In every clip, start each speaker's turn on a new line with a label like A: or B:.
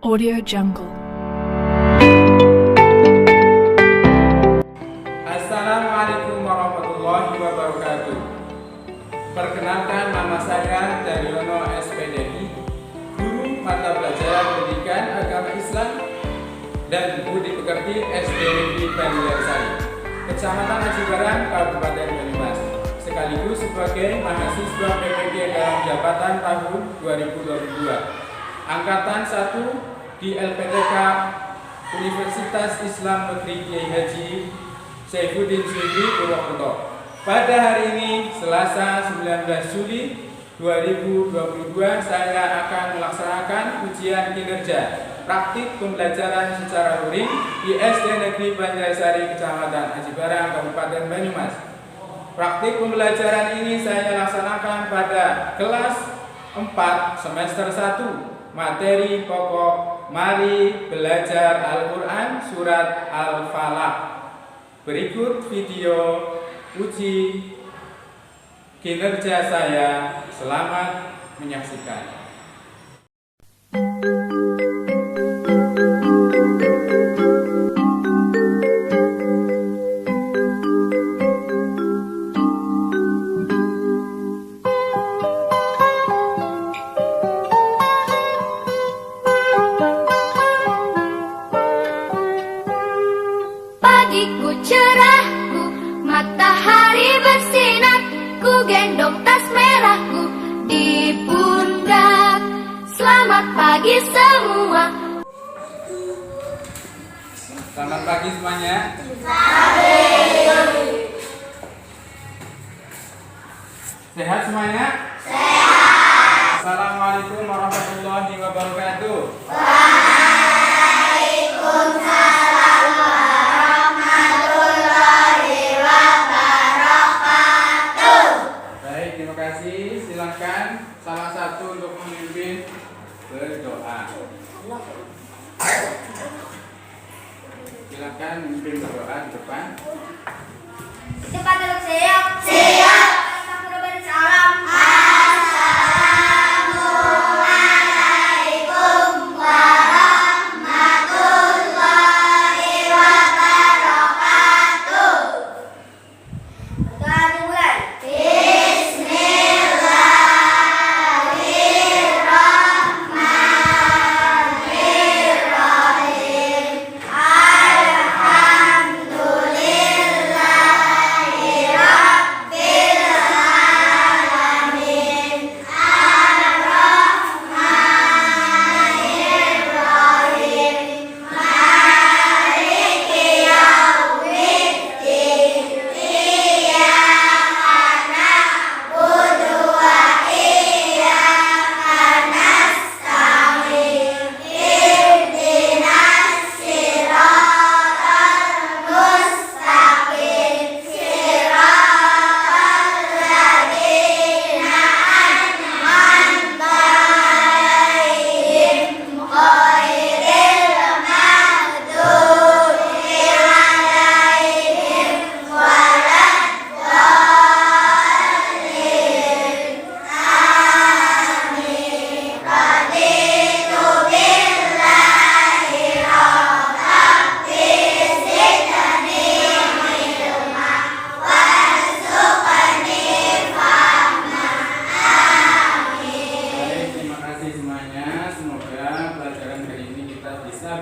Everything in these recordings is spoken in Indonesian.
A: Audio Jungle.
B: Assalamualaikum warahmatullahi wabarakatuh. Perkenalkan, nama saya Daryono SPDI, guru mata pelajaran pendidikan agama Islam dan Budi Pekerti SD Negeri Banjarsari, Kecamatan Aji Barang, Kabupaten Banyumas, sekaligus sebagai mahasiswa PPG dalam jabatan tahun 2022, Angkatan 1 di LPTK Universitas Islam Negeri Kiai Haji Saifuddin Subri Purwokerto. Pada hari ini, Selasa 19 Juli 2022, saya akan melaksanakan ujian kinerja praktik pembelajaran secara luring di SD Negeri Banjarsari, Kecamatan Aji Barang, Kabupaten Banyumas. Praktik pembelajaran ini saya laksanakan pada kelas 4 semester 1, materi pokok Mari Belajar Al-Quran Surat Al-Falaq. Berikut video uji kinerja saya. Selamat menyaksikan.
C: Pagiku cerahku, matahari bersinar, ku gendong tas merahku di pundak. Selamat pagi semua.
B: Selamat pagi semuanya. Sehat semuanya? Sehat. Assalamualaikum warahmatullahi wabarakatuh. Silakan salah satu untuk memimpin berdoa. Silakan memimpin berdoa di depan.
C: Cepat duduk siap. Siap. Aku beri salam. Assalamualaikum warahmatullahi wabarakatuh. Kita dimulai.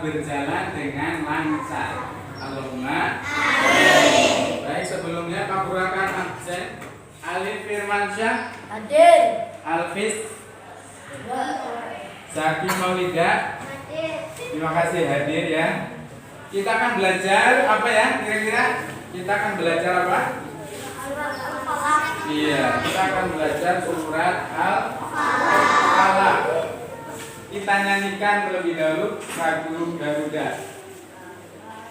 B: Berjalan dengan lancar. Allahumma amin. Baik, sebelumnya Pak Burakan absen. Alif Firmansyah
C: Hadir.
B: Alfis Zaki Maulida. Terima kasih hadir ya. Kita akan belajar apa ya kira-kira? Kita akan belajar apa? Iya, kita akan belajar surat Al-Falaq. Kita nyanyikan terlebih dahulu lagu Garuda.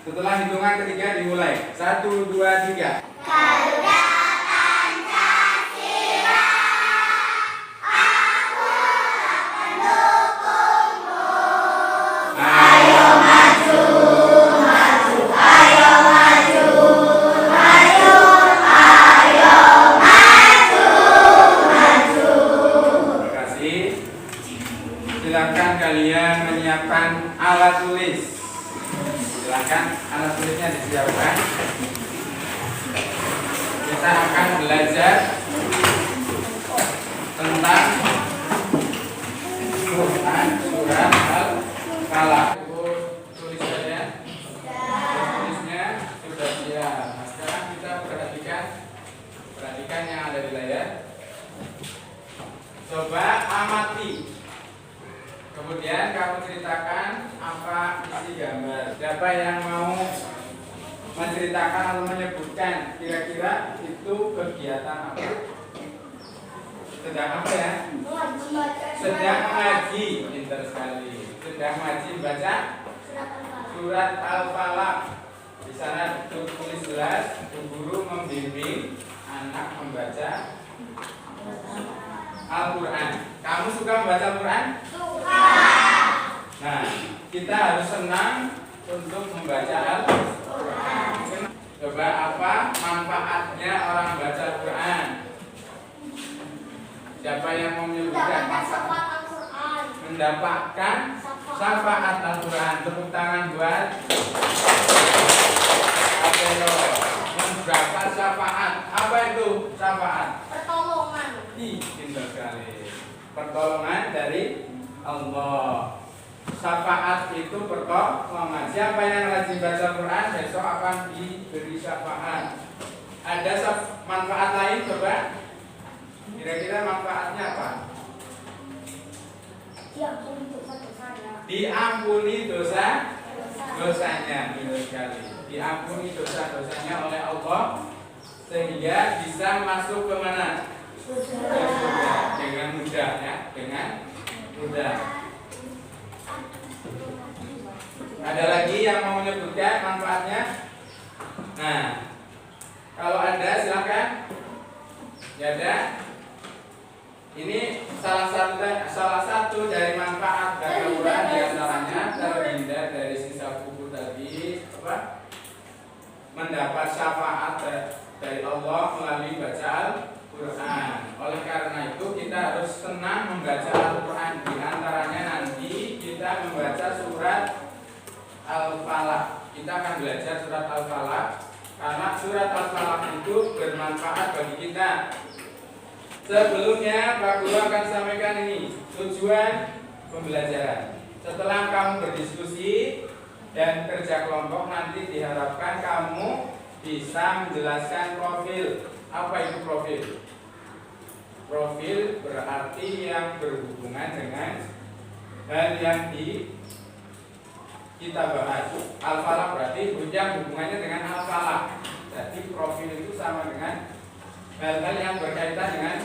B: Setelah hitungan ketiga dimulai. 1, 2, 3.
C: Garuda Pancasila, aku pendukungmu. Ayo maju, maju, ayo maju, maju, ayo maju, maju.
B: Terima kasih. Silakan kalian menyiapkan siapkan alat tulis. Silakan alat tulisnya disiapkan. Kita akan belajar tentang Quran surat Al-Falaq. Tulis saja. Tulisnya sudah siap. Nah, sekarang kita perhatikan yang ada di layar. Coba amati. Kemudian kamu ceritakan apa isi gambar. Siapa yang mau menceritakan atau menyebutkan kira-kira itu kegiatan apa? Sedang apa ya? Sedang mengaji. Pintar sekali. Sedang mengaji baca surat Al-Falaq. Di sana tulis jelas, guru membimbing anak membaca Al-Quran. Kamu suka membaca Al-Quran? Suka. Nah, kita harus senang untuk membaca Al-Quran. Coba apa manfaatnya orang baca Al-Quran? Siapa yang mau menyebutkan manfaat Al-Quran? Mendapatkan syafaat Al-Quran. Tepuk tangan buat Apelo. Mendapat syafaat. Apa itu syafaat?
C: Pertolongan.
B: Pintar sekali. Pertolongan dari Allah. Syafaat itu pertolongan. Siapa yang rajin baca Quran besok akan diberi syafaat. Ada manfaat lain coba? Kira-kira manfaatnya apa?
C: Diampuni dosa-dosanya.
B: Diampuni dosanya. Benar sekali. Diampuni dosa-dosanya oleh Allah sehingga bisa masuk ke mana? Surga. Dengan mudah ya, dengan mudah. Ada lagi yang mau menyebutkan manfaatnya? Nah, kalau ada silakan. Ya ada. Ini salah satu dari manfaat baca Quran diantaranya terhindar dari sisa buku tadi apa? Mendapat syafaat dari Allah melalui baca Al-Quran. Oleh karena itu kita harus senang membaca Al-Quran. Di antaranya nanti kita membaca surat Al-Falaq. Kita akan belajar surat Al-Falaq karena surat Al-Falaq itu bermanfaat bagi kita. Sebelumnya Pak Guru akan sampaikan ini tujuan pembelajaran. Setelah kamu berdiskusi dan kerja kelompok, nanti diharapkan kamu bisa menjelaskan profil. Apa itu profil? Profil berarti yang berhubungan dengan hal yang kita bahas. Al-Falaq berarti yang hubungannya dengan Al-Falaq. Jadi profil itu sama dengan hal-hal yang berkaitan dengan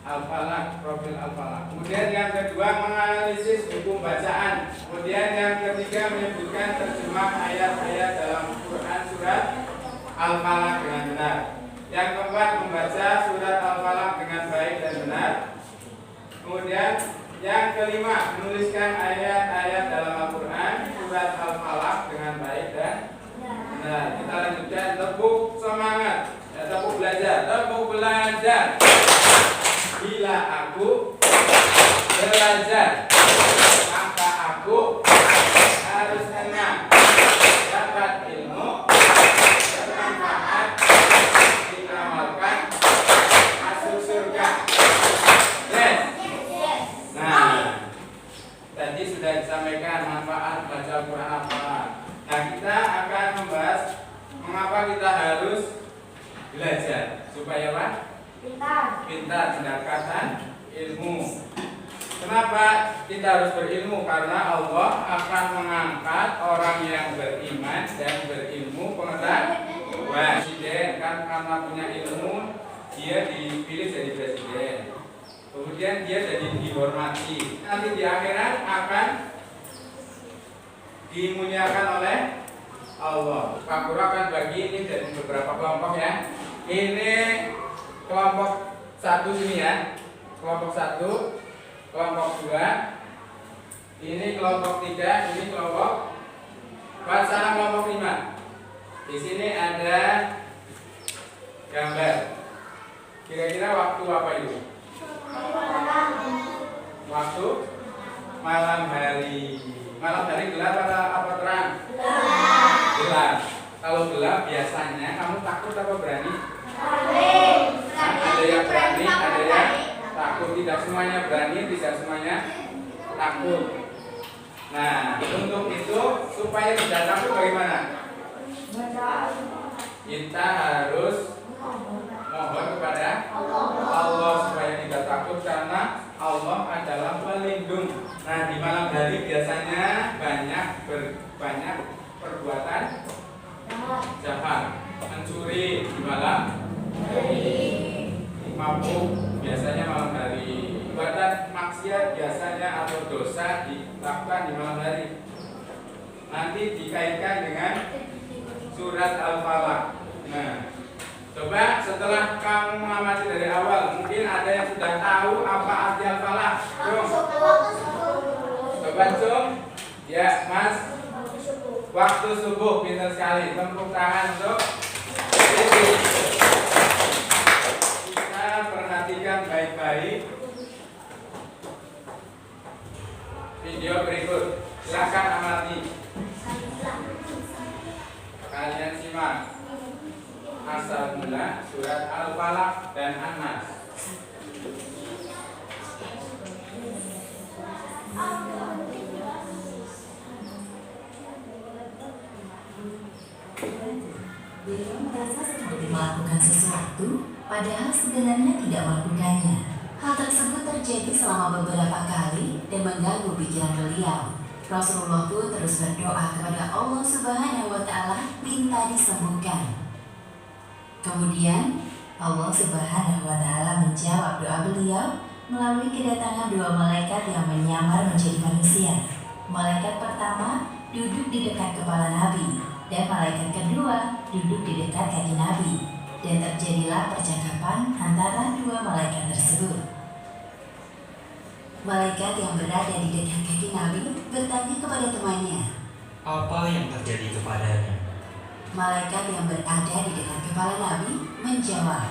B: Al-Falaq, profil Al-Falaq. Kemudian yang kedua menganalisis buku bacaan. Kemudian yang ketiga menyebutkan terjemah ayat-ayat dalam Quran surat Al-Falaq dengan benar. Yang keempat membaca surat Al-Falaq dengan baik dan benar. Kemudian yang kelima menuliskan ayat-ayat dalam Al-Quran surat Al-Falaq dengan baik dan benar. Kita lanjutkan, tepuk semangat. Tepuk belajar. Bila aku belajar, maka aku harus senang, dapat ilmu bermanfaat, diamalkan, masuk surga. Yes. Nah, tadi sudah disampaikan manfaat baca Al-Quran apa. Nah, kita akan membahas mengapa kita harus belajar supaya apa? Pintar mendapatkan ilmu. Kenapa kita harus berilmu? Karena Allah akan mengangkat orang yang beriman dan berilmu pengetahuan. Presiden kan karena punya ilmu dia dipilih jadi presiden. Kemudian dia jadi dihormati. Nanti di akhirat akan dimuliakan oleh Allah. Pak Guru akan bagi ini dari beberapa kelompok ya. Ini kelompok 1 sini ya. Kelompok 1, kelompok 2. Ini kelompok 3, ini kelompok 4 sama kelompok 5. Di sini ada gambar. Kira-kira waktu apa itu? Waktu malam hari. Malam hari gelap apa terang? Gelap. Kalau gelap biasanya kamu takut apa berani? Ada yang berani, ada yang takut. Tidak semuanya berani, tidak semuanya takut. Nah, untuk itu supaya tidak takut bagaimana? Kita harus mohon kepada Allah supaya tidak takut, karena Allah adalah pelindung. Nah, di malam hari biasanya banyak perbuatan jahat, mencuri di malam hari, mabuk biasanya malam hari, perbuatan maksiat biasanya atau dosa dilakukan di malam hari. Nanti dikaitkan dengan surat Al-Falaq. Nah, coba setelah kamu mengamati dari awal, mungkin ada yang sudah tahu apa arti Al-Falaq. Coba cung, ya Mas. Waktu subuh, pintar sekali. Tepuk tangan untuk itu. Kita perhatikan baik-baik video berikut. Silakan amati. Kalian simak. Asal mula surat Al-Falaq dan An-Nas.
A: Beliau merasa seperti melakukan sesuatu, padahal sebenarnya tidak melakukannya. Hal tersebut terjadi selama beberapa kali dan mengganggu pikiran beliau. Rasulullah pun terus berdoa kepada Allah Subhanahu wa Ta'ala minta disembuhkan. Kemudian Allah Subhanahu wa Ta'ala menjawab doa beliau melalui kedatangan dua malaikat yang menyamar menjadi manusia. Malaikat pertama duduk di dekat kepala Nabi, dan malaikat kedua duduk di dekat kaki Nabi, dan terjadilah percakapan antara dua malaikat tersebut. Malaikat yang berada di dekat kaki Nabi bertanya kepada temannya,
D: "Apa yang terjadi kepadanya?"
A: Malaikat yang berada di dekat kepala Nabi menjawab,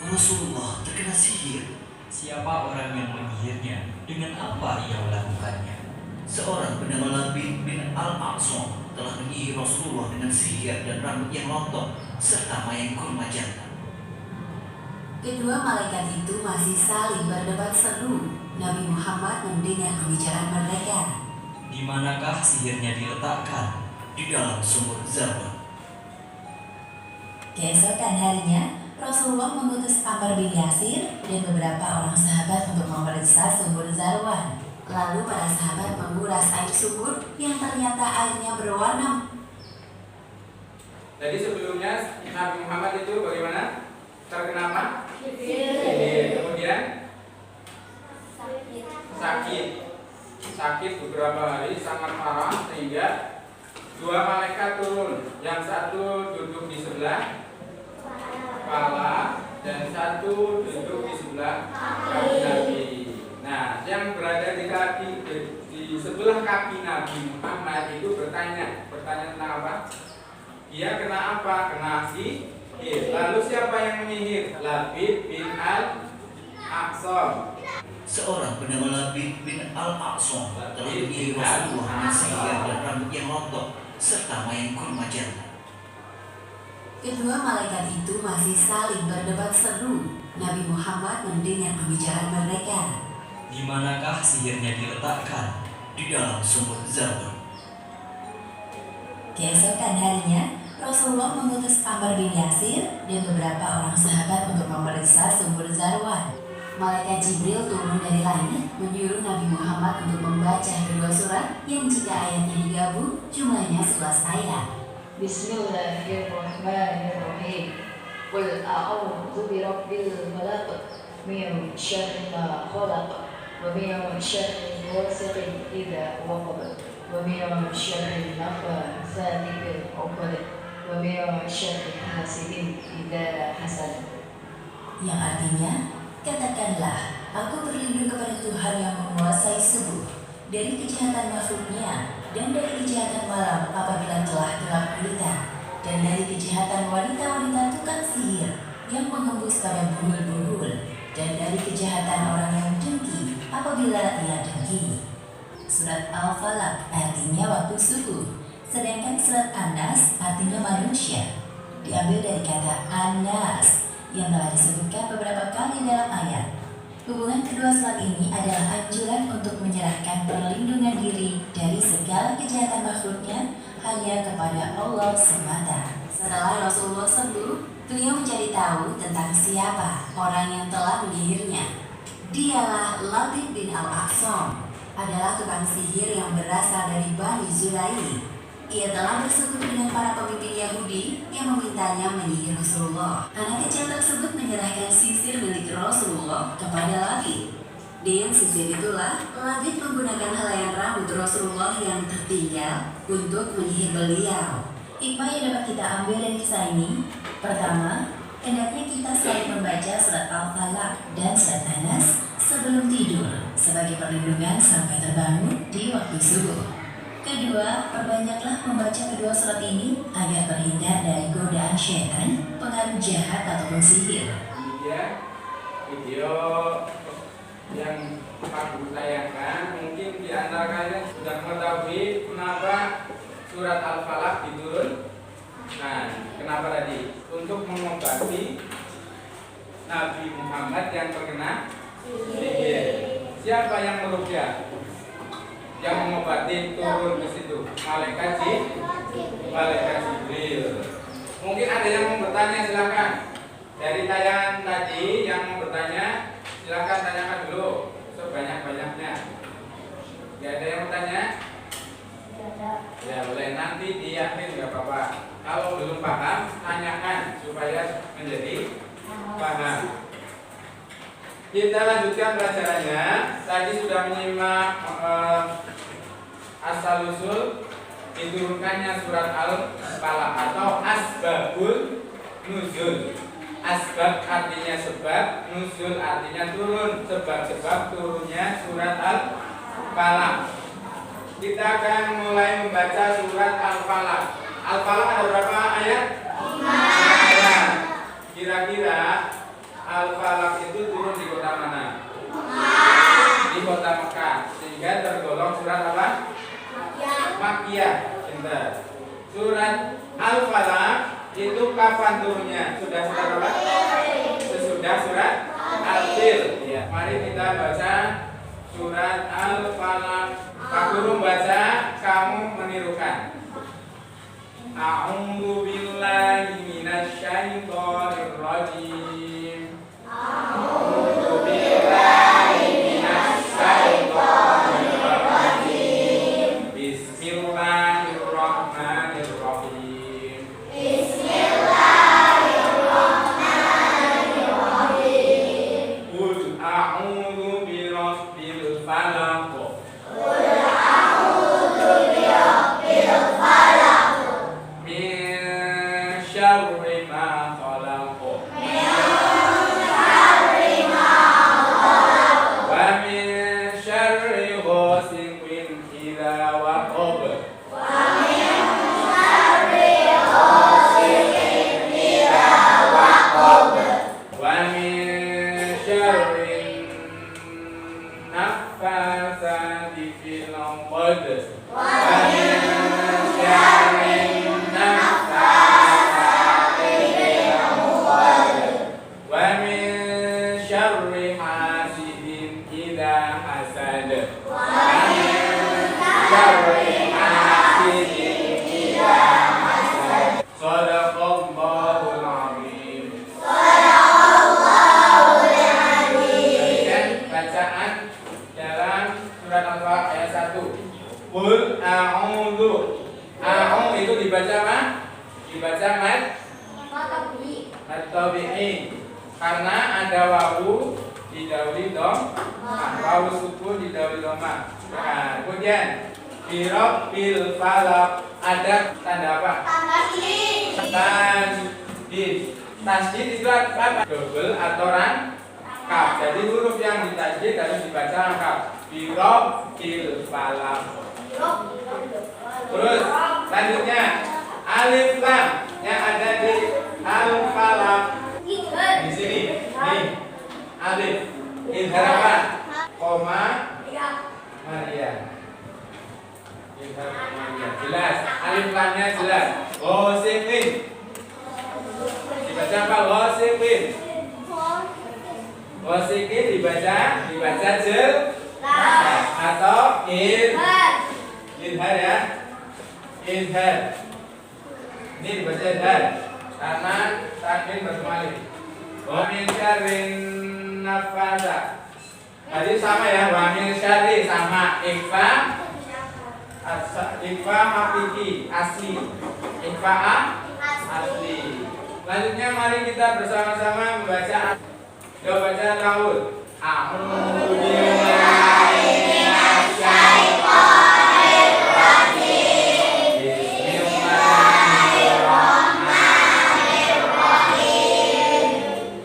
E: Rasulullah terkena sihir.
D: "Siapa orang yang menyihirnya? Dengan apa ia melakukannya?"
E: Seorang bernama Labid bin Al-Aqsa telah menyihir Rasulullah dengan sihir dan rambut yang lontok serta mayang kurma jantan.
A: Kedua malaikat itu masih saling berdebat seru. Nabi Muhammad mendengar pembicaraan mereka.
D: "Di manakah sihirnya diletakkan?"
E: Di dalam sumur zaman.
A: Keesokan harinya, Rasulullah mengutus Ammar bin Yasir dan beberapa orang sahabat untuk memeriksa sumur Zarwan. Lalu para sahabat menguras air sumur yang ternyata airnya berwarna.
B: Jadi sebelumnya Nabi Muhammad itu bagaimana? Terkena apa? Sihir. Kemudian sakit beberapa hari, sangat parah, sehingga dua malaikat turun. Yang satu duduk di sebelah kepala dan satu duduk di sebelah kaki Nabi. Nah, yang berada di sebelah kaki Nabi Muhammad itu bertanya tentang apa? Dia kena apa? Kena sihir. Lalu siapa yang menyihir? Labid bin Al-Aqsa.
E: Seorang bernama Labid bin Al-Aqsa telah menyihir Rasulullah dengan sihir dan rambut yang lontok serta mayang kurma jantan.
A: Kedua malaikat itu masih saling berdebat seru. Nabi Muhammad mendengar pembicaraan mereka.
D: "Di manakah sihirnya diletakkan?"
E: Di dalam sumur zaman.
A: Keesokan harinya, Rasulullah mengutus Ammar bin Yasir dan beberapa orang sahabat untuk memeriksa sumur Zarwan. Malaikat Jibril turun dari langit menyuruh Nabi Muhammad untuk membaca kedua surat yang jika ayatnya digabung jumlahnya 11 ayat.
F: Bismillahirrahmanirrahim. Qul a'udzu birabbil falaq min syarri ma khalaq wa min syarri ghasiqin idza waqab wa min syarri nafatsati fil 'uqad wa min syarri hasidin idza hasad.
A: Yang artinya, katakanlah, aku berlindung kepada Tuhan yang menguasai subuh, dari kejahatan makhluknya, dan dari kejahatan malam apabila telah gelap gulita, dan dari kejahatan wanita-wanita tukang sihir yang menghembus pada buhul-buhul, dan dari kejahatan orang yang dengki apabila ia dengki. Surat Al-Falaq artinya waktu subuh, sedangkan surat An-Nas artinya manusia. Diambil dari kata An-Nas yang telah disebutkan beberapa kali dalam ayat. Hubungan kedua surat ini adalah anjuran untuk menyerahkan perlindungan diri dari segala kejahatan makhluknya hanya kepada Allah semata. Setelah Rasulullah sembuh, beliau mencari tahu tentang siapa orang yang telah menyihirnya. Dialah Labid bin Al-Aqsam, adalah tukang sihir yang berasal dari Bani Zura'i. Ia telah bersekutu dengan para pemimpin Yahudi yang memintanya menyihir Rasulullah. Anak kecil tersebut menyerahkan sisir milik Rasulullah kepada Labid. Dengan sisir itulah, Labid menggunakan helaian rambut Rasulullah yang tertinggal untuk menyihir beliau. Hikmah yang dapat kita ambil dari kisah ini, pertama, hendaknya kita selalu membaca surat Al-Falaq dan surat An-Nas sebelum tidur sebagai perlindungan sampai terbangun di waktu subuh. Kedua, perbanyaklah membaca kedua surat ini agar terhindar dari godaan syaitan, pengaruh jahat ataupun sihir.
B: Video yang Pak Guru tayangkan, mungkin di antara kalian sudah mengetahui kenapa surat Al-Falaq diturun. Nah, kenapa tadi? Untuk mengobati Nabi Muhammad yang terkena sihir. Siapa yang meruqyah? Yang mengobati turun ke situ? Malaikat Jibril. Mungkin ada yang mau bertanya, silakan. Dari tayangan tadi yang mau bertanya, silakan tanyakan dulu sebanyak-banyaknya. Tidak ada yang bertanya? Ya boleh, nanti di akhir nggak apa-apa. Kalau belum paham, tanyakan supaya menjadi paham. Kita lanjutkan pelajarannya. Tadi sudah menyimak asal-usul diturunkannya surat Al-Falaq atau asbabul nuzul. Asbab artinya sebab, nuzul artinya turun. Sebab-sebab turunnya surat Al-Falaq. Kita akan mulai membaca surat Al-Falaq. Al-Falaq ada berapa ayat? 5. Kira-kira Al-Falaq itu turun di kota mana? Di kota Mekah. Sehingga tergolong surat apa? Makkiyah. Bentar. Surat Al-Falaq itu kapan turunnya? Sudah surat apa? Sesudah surat Al-Fil. Ya. Mari kita baca surat Al-Falaq. Pak Guru baca, kamu menirukan. A'udzu billahi minasy syaithanir rajim. A'udzu billahi minasy syaithanir rajim. Bismillahirrahmanirrahim. Bismillahirrahmanirrahim. Qul a'udzu birabbil falaq. Qul a'udzu. A'udzu itu dibaca apa? Dibaca mad tabi'i. Karena ada wawu didahului dom, wawu sukun didahului dhamma. Nah, kemudian birabbil falaq ada tanda apa? Tasdid. Tasdid itu apa? Double atau rangkap. Jadi huruf yang ditasdid harus dibaca rangkap. Birabbil falaq. Terus selanjutnya alif lam yang ada di Al-Falaq. Di sini, nih alif, idhar apa? Koma Maria. Jelas, alif lamnya jelas. Ghasiqin. Dibaca apa? Ghasiqin. Ghasiqin dibaca jelas atau idhar ya. Idhar. Ini dibaca idhar karena takin berkembali. Wa min syarrin nafasa. Tadi sama ya, wa min syarri sama ikfa hakiki asli. Ikfa asli. Selanjutnya mari kita bersama-sama membaca. Coba baca Daud. A'udzu billahi minasyaitonir rajim. Bismillahirrahmanirrahim.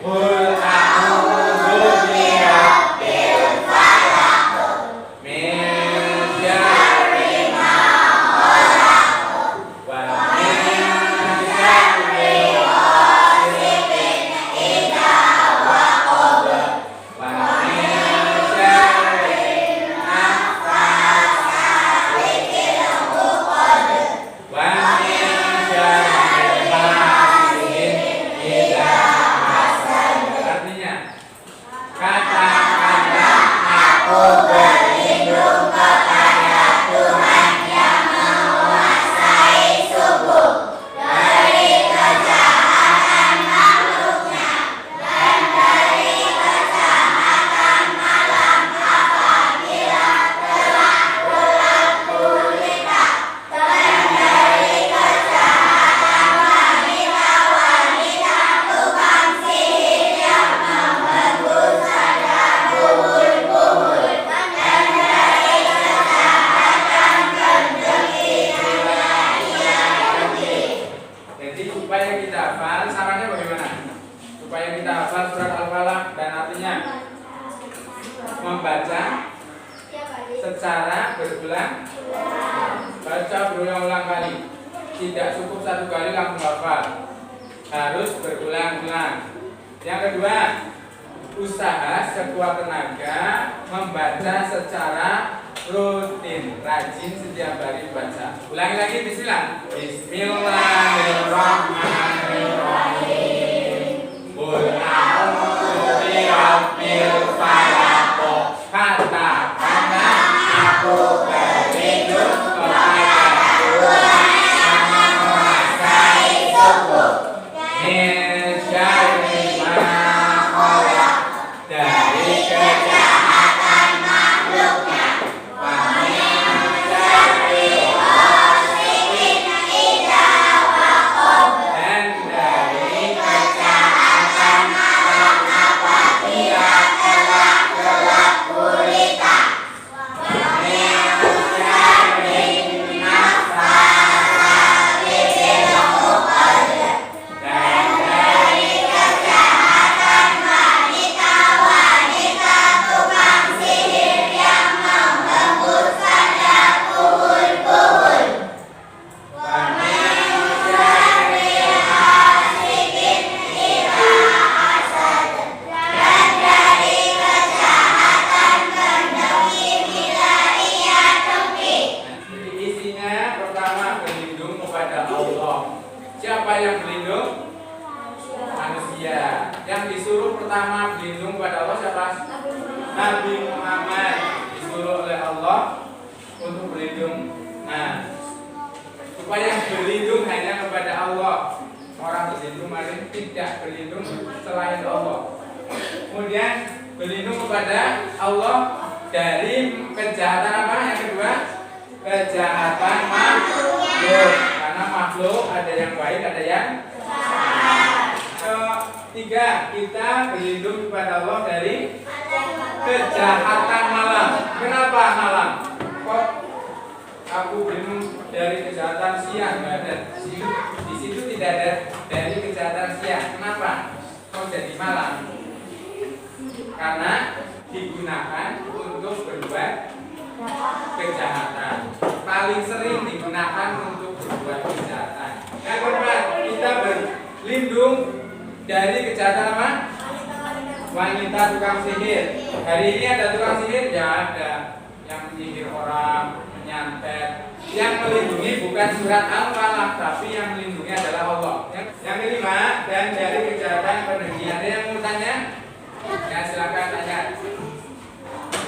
B: Qul a'udzu birabbil falaq min syarri ma khalaq wa min syarri ghasiqin idza waqab wa min syarri naffasati fil 'uqad wa min syarri hasidin idza hasad. Artinya, katakanlah aku berlindung kepada Tuhan yang menguasai subuh dari kejahatan makhluknya dan dari kejahatan malam apabila telah gelap gulita dan dari kejahatan wanita-wanita tukang sihir yang membelenggu saja buhul-buhul dan dari kejahatan pendekik ilahi. Jadi supaya kita hafal, sarannya bagaimana? Supaya kita hafal surat Al-Falaq dan artinya membaca secara berulang, baca berulang-ulang kali. Tidak cukup satu kali langsung hafal, harus berulang-ulang. Yang kedua, usaha sekuat tenaga membaca secara rutin, rajin setiap hari baca. Ulangi lagi, bismillah. Bismillahirrahmanirrahim. Qul a'udzu birabbil falaq. Katakanlah aku berlindung kepada Tuhan yang menguasai subuh. Min syarri ma khalaq. Dari kejahatan makhluknya. Wa min syarri ghasiqin idza waqab. Dan dari kejahatan malam apabila telah gelap gulita. Wa min syarri naffasati fil 'uqad. Dan dari kejahatan wanita-wanita tukang sihir yang membelenggu saja buhul-buhul. Wa min syarri hasidin idza hasad. Dan dari kejahatan pendekik bila ia dengki. Jadi isinya pertama berlindung kepada Allah. Siapa yang berlindung? Manusia. Yang disuruh pertama berlindung kepada Allah siapa? Nabi Muhammad disuruh oleh Allah untuk berlindung. Nah, supaya berlindung hanya kepada Allah. Orang berlindung malah tidak berlindung selain Allah. Kemudian berlindung kepada Allah dari kejahatan apa? Yang kedua, kejahatan makhluk. Karena makhluk ada yang baik, ada yang ketiga, kita berlindung kepada Allah dari kejahatan malam. Kenapa malam? Kok aku berlindung dari kejahatan siang? Nggak ada. Di situ tidak ada dari kejahatan siang. Kenapa? Kok jadi malam? Karena digunakan untuk berbuat kejahatan. Paling sering digunakan untuk berbuat kejahatan. Yang kedua, kita berlindung dari kejahatan apa? Wanita tukang sihir. Hari ini ada tukang sihir? Ya ada. Yang menyihir orang, menyantet, Yang melindungi bukan surat Al-Falaq, tapi yang melindungi adalah Allah. Yang kelima, dan dari kejahatan pendengki. Ada yang mau tanya? Ya, silakan tanya.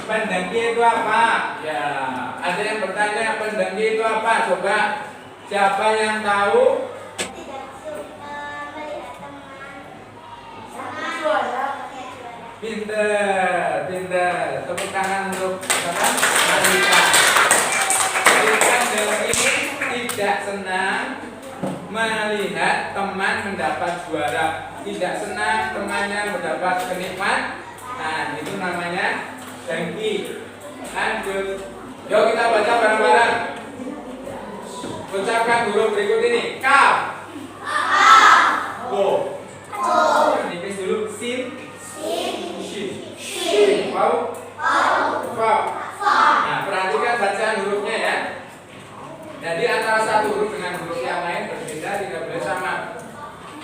B: Pendengki itu apa? Ya, ada yang bertanya pendengki itu apa? Coba siapa yang tahu?
C: Tidak suka melihat teman sama juara.
B: Pinter, pinter. Tepuk tangan untuk siapa? Marika. Pendengki tidak senang melihat teman mendapat juara, tidak senang temannya mendapat kenikmatan. Nah, itu namanya dengki. Lanjut. Yuk kita baca bareng-bareng. Ucapkan huruf berikut ini. Kaf. Bo. Nipis dulu. Sin. Shin. Wau. Fa. Nah, perhatikan bacaan hurufnya ya. Jadi antara satu huruf dengan huruf yang lain berbeda, tidak boleh sama.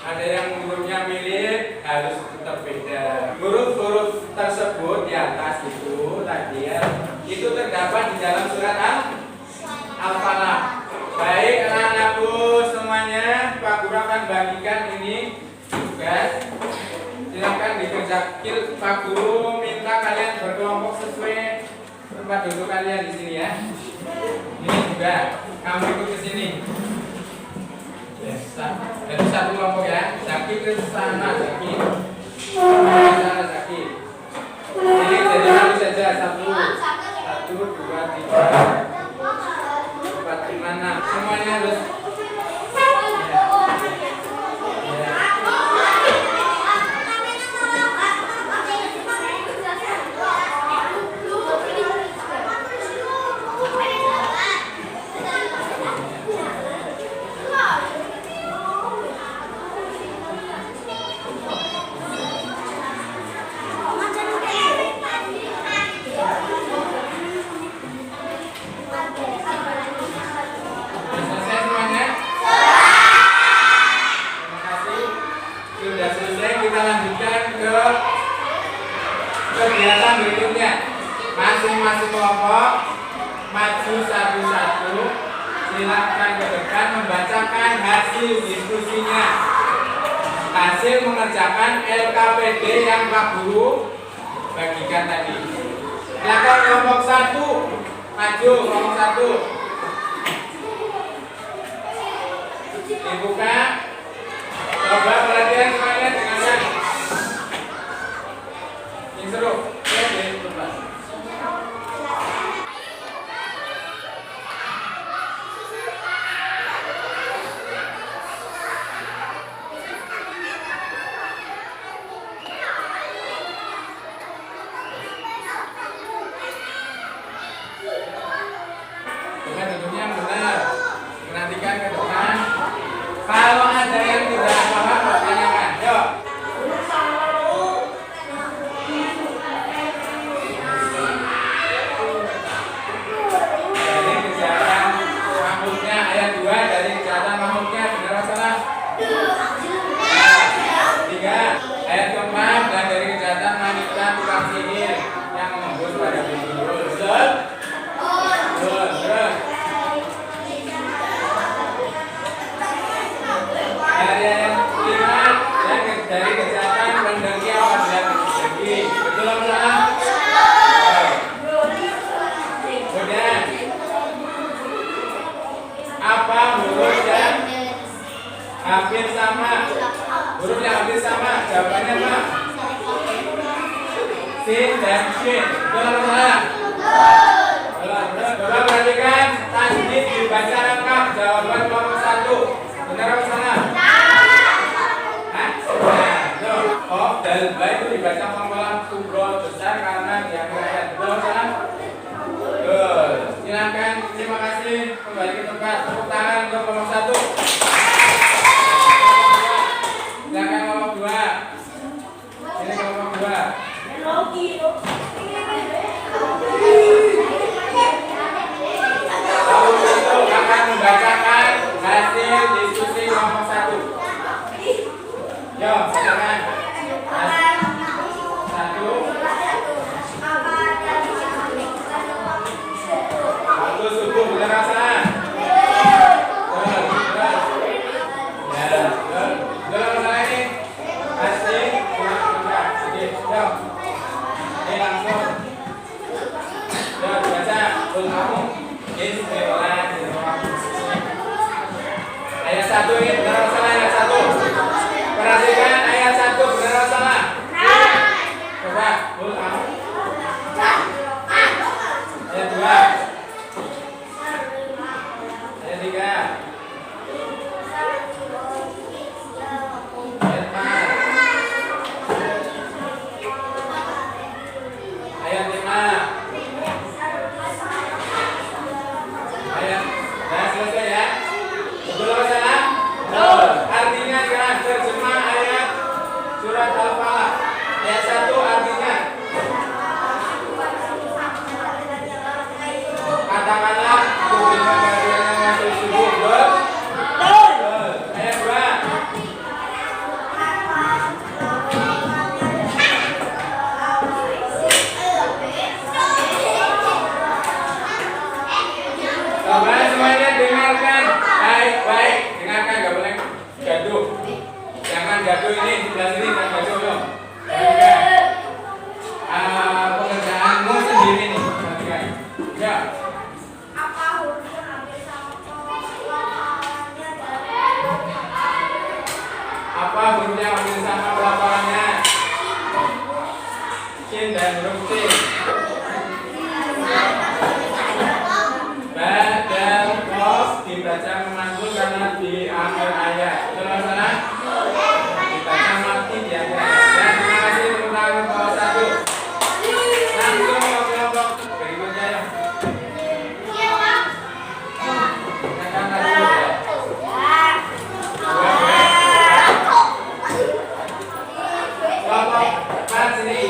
B: Ada yang hurufnya mirip, harus tetap beda. Huruf-huruf tersebut di atas itu tadi ya, itu terdapat di dalam surat Al-Falaq. Baik anak-anakku semuanya, Pak Guru akan bagikan ini tugas. Silakan dikerjakan. Pak Guru minta kalian berkelompok sesuai tempat duduk kalian di sini ya. Ini juga kamu ikut ke sini. Yes, jadi satu kelompok ya. Zaki ke sana, Zaki. Sana Zaki. Ini jadi satu saja, satu, dua, tiga, empat, lima, enam. Semuanya harus. Kegiatan berikutnya, masing-masing kelompok maju satu-satu, silakan ke depan membacakan hasil diskusinya, hasil mengerjakan LKPD yang Pak Guru bagikan tadi. Silakan kelompok satu, maju kelompok satu, dibuka, coba perhatian semuanya dengarkan. Seru, ya, coba. Coba duduknya yang benar. Perhatikan ke depan. Kalau ada yang tidak paham, pertanyakan. Yuk. Ayat keempat, dan dari kejahatan wanita tukang sihir yang mengembus pada binti. Ayat kelima, dan dari kejahatan pendengki apabila pendengki. Betul apa salah? Kemudian apa huruf yang hampir sama? Huruf yang hampir sama, jawabannya apa? Sin dan shin. Betul atau salah? Coba perhatikan, tasdid dibaca lengkap. Jawaban kelompok satu. Benar atau salah? Nah, dal ba itu dibaca pengkolam kubro besar karena dia ayat. Betul atau salah? Betul. Silakan, terima kasih. Kembali ke tempat. Tepuk tangan untuk kelompok satu. Silakan kelompok dua. Ini kelompok dua. Kelompok satu akan membacakan hasil diskusi kelompok satu. Yo, silakan. Satu. Waktu subuh, benar salah? 1 ini benar atau salah ayat 1? Perhatikan ayat 1 benar atau salah? Coba, ulang. Ayat 2. Ayat 3. Ayat 4. Ayat 5. Ayat, nah selesai ya. Betul atau salah? Betul. Artinya sekarang terjemah ayat surat Al-Falaq. Ayat 1 artinya katakanlah kuberikan bagian yang masuk subuh. Betul? Betul. Ayat 2. Coba semuanya dengarkan baik-baik. Dengarkan, gak boleh gaduh. Jangan gaduh ini, sebelah sini jangan gaduh dong. Perhatikan. Pekerjaanmu sendiri nih. Perhatikan. Ya. Apa hurufnya hampir sama pelafalannya? Shin dan huruf C. Ba dan Qaf dibaca memanggul karena diambil ayat. Betul atau salah? Dibaca mati di akhir ayat. Dan terima kasih tepuk tangan bawah 1. Langsung ke kelompok berikutnya ya. Silakan lanjut ya. Kelompok 4 sini.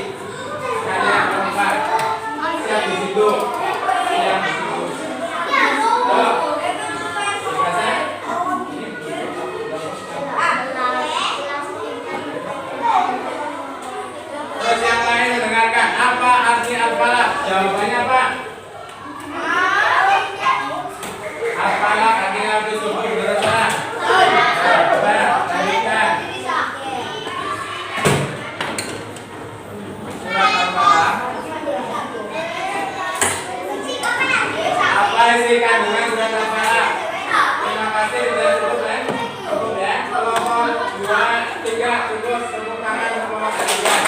B: Kalian kelompok 4. Siap di situ. Siap di situ. Terus yang lain mendengarkan apa arti Al-Falaq? Jawabannya apa? Al-Falaq artinya arti subuh berusaha. Coba lanjutkan. Surat Al-Falaq. Apa isi kandungan surat Al-Falaq? Terima kasih sudah cukup ya. Cukup ya. Kelompok 2, 3 cukup. Tepuk tangan kelompok 3.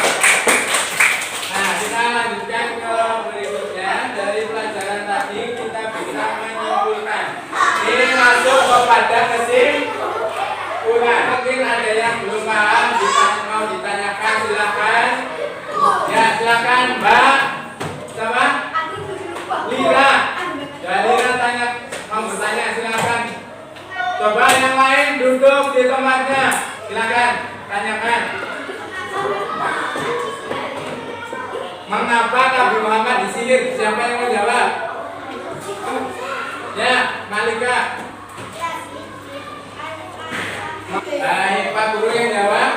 B: Nah, kita lanjutkan ke berikutnya. Dari pelajaran tadi kita bisa menyimpulkan. Ini masuk kepada kesimpulan. Mungkin ada yang belum paham, mau ditanyakan silakan. Ya silakan Mbak. Sama? Lira. Ya Lira tanya, mau bertanya silakan. Coba yang lain duduk di tempatnya. Silakan tanyakan. Mengapa Nabi Muhammad disihir? Siapa yang mau jawab? Ya, Malika. Baik, Pak Guru yang jawab.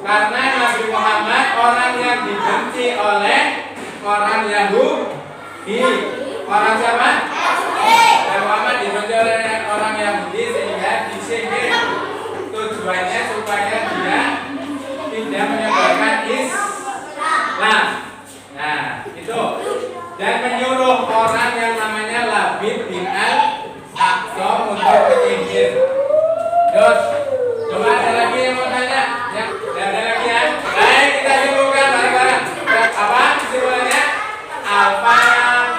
B: Karena Nabi Muhammad orang yang dibenci oleh orang Yahudi. Orang siapa? Nabi Muhammad dibenci oleh orang Yahudi sehingga disihir. Tujuannya supaya dia tidak menyebarkan Islam. Nah, itu. Dan menyuruh orang yang namanya Labid bin Al-Aqsa untuk menyihir. Terus, coba ada lagi yang mau tanya? Ya, ada lagi ya? Baik, kita simpulkan bareng-bareng. Apa kesimpulannya? Apa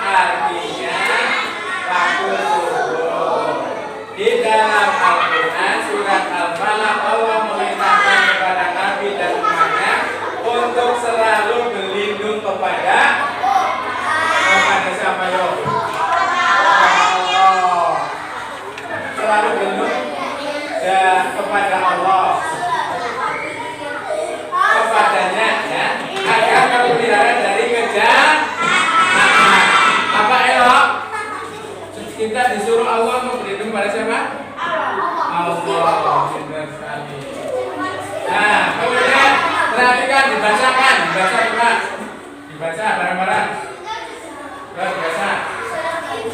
B: artinya waktu subuh? Di dalam Al-Quran surat Al-Falaq Allah memerintahkan kepada Nabi dan umatnya untuk selalu berlindung kepada siapa yo? Allah. Selalu berlindung kepada Allah. Kepadanya ya, agar terpelihara dari kejahatan. Apa elok? Kita disuruh Allah untuk berlindung pada siapa? Allah. Benar sekali. Nah, kemudian perhatikan dibacakan, dibaca coba. Dibaca bareng-bareng. Biasa.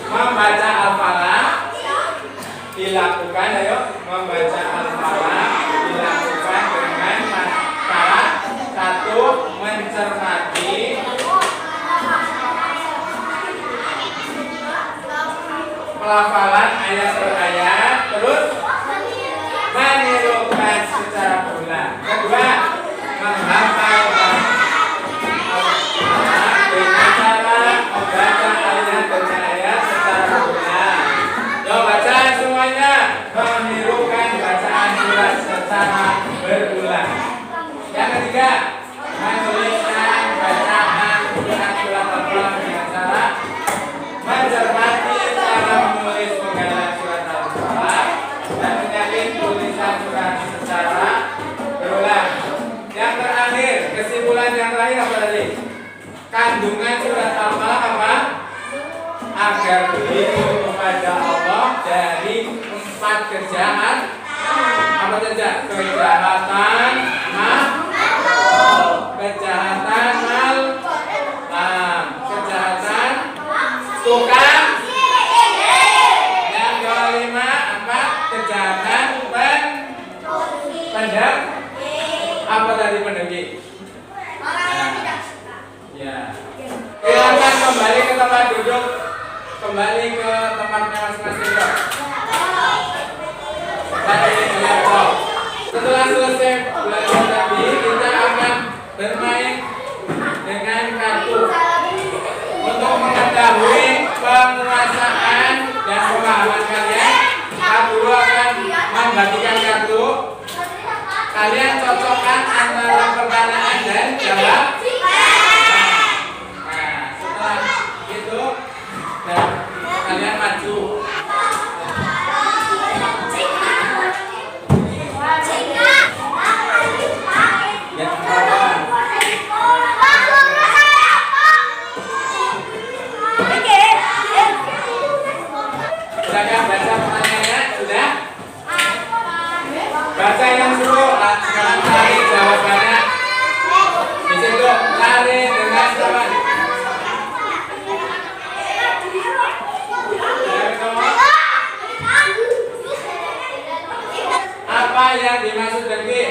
B: Membaca Al-Falaq dilakukan, ayo membaca Al-Falaq dilakukan dengan syarat 1 mencermati pelafalan ayat per ayat, terus terakhir apa tadi? Kandungan surat Al-Falaq apa? Agar berlindung kepada Allah dari 4 kejahatan. Apa saja? Kejahatan kejahatan kejahatan tukang. Yang kelima apa? Kejahatan pendek. Apa tadi pendeki? Ya. Silakan kembali ke tempat duduk. Kembali ke tempatnya masing-masing. Setelah selesai belajar tadi, kita akan bermain dengan kartu untuk mengetahui penguasaan dan pemahaman kalian. Aku akan membagikan kartu. Kalian cocokkan antara pertanyaan dan jawab. Nah, setelah itu kalian maju. Sudah baca pertanyaannya? Sudah? Baca yang suruh. Sekarang cari jawabannya. Di situ cari dengan jawaban. Apa yang dimaksud dengki?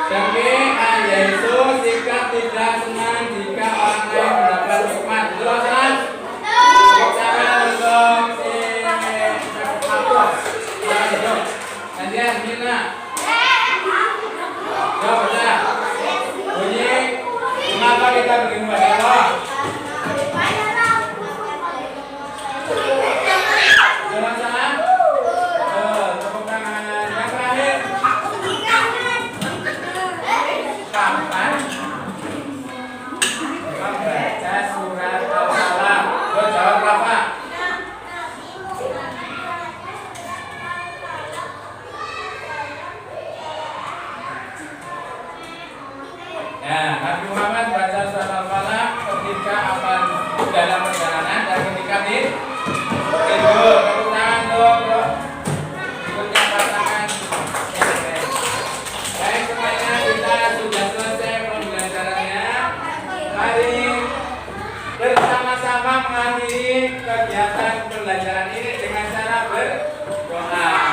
B: Dengki yaitu sikap tidak senang jika orang lain mendapat nikmat. Jelaskan? Jangan dong Nandian, Mina. Jawab aja. Bunyi. Kenapa kita beriman pada Allah? Jelaskan? Tepuk tangan. Yang terakhir. Kapan membaca surat Al-Falaq? Jawab apa? Ya, Nabi Muhammad baca surat Al-Falaq ketika apa dalam perjalanan dan ketika tidur. Tepuk tangan dong, bro. Ikutnya pasangan. Baik, semuanya kita sudah selesai pembelajarannya. Mari bersama-sama mengakhiri kegiatan pembelajaran ini dengan cara berdoa.